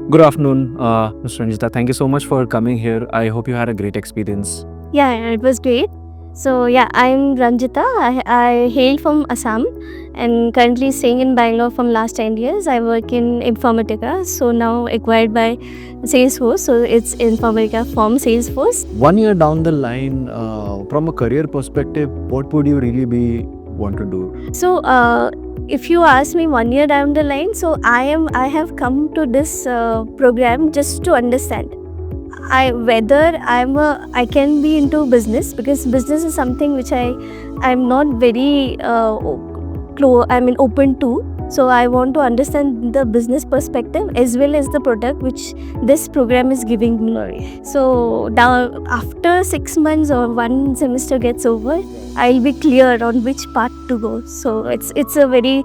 Good afternoon, Mr. Ranjita. Thank you so much for coming here. I hope you had a great experience. Yeah, it was great. So yeah, I'm Ranjita. I hail from Assam and currently staying in Bangalore from last 10 years. I work in Informatica, so now acquired by Salesforce. So it's Informatica from Salesforce. 1 year down the line, from a career perspective, what would you really be want to do? So if you ask me 1 year down the line, so I have come to this program just to understand whether I can be into business, because business is something which I'm not very open to. So I want to understand the business perspective as well as the product which this program is giving me. So now after 6 months or 1 semester gets over, I'll be clear on which path to go. So it's a very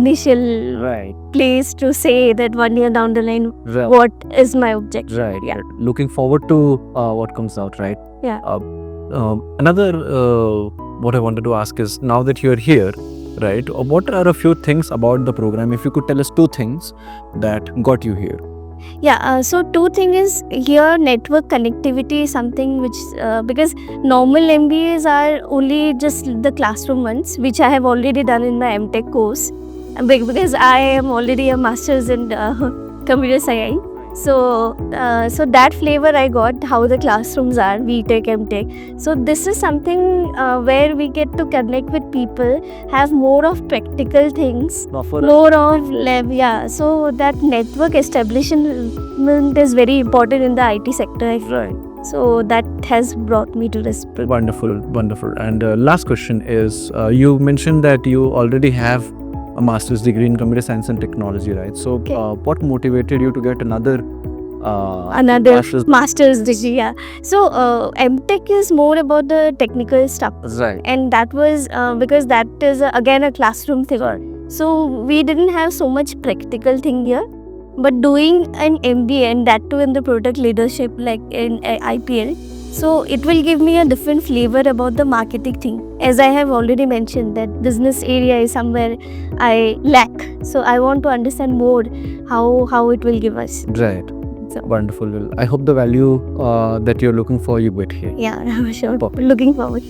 initial Right. place to say that 1 year down the line Right. what is my objective. Right. Yeah. Right. Looking forward to what comes out, right? Yeah. Another what I wanted to ask is, now that you're here, right, what are a few things about the program? If you could tell us 2 things that got you here. Yeah, so two thing is here, network connectivity is something which because normal MBAs are only just the classroom ones, which I have already done in my MTech course, because I am already a master's in computer science. So that flavor I got, how the classrooms are, VTech, MTech. So this is something where we get to connect with people, have more of practical things, more of yeah. So that network establishment is very important in the IT sector. Right. So that has brought me to this. Wonderful, wonderful. And last question is, you mentioned that you already have a master's degree in computer science and technology, right? So Okay. what motivated you to get another Master's degree? Yeah. So MTech is more about the technical stuff, Right. and that was because that is again a classroom thing. So we didn't have so much practical thing here, but doing an MBA and that too in the product leadership like in IPL, so it will give me a different flavor about the marketing thing. As I have already mentioned, that business area is somewhere I lack, so I want to understand more how it will give us. Right. So Wonderful. Well, I hope the value that you're looking for, you get here. yeah, sure. Perfect. Looking forward.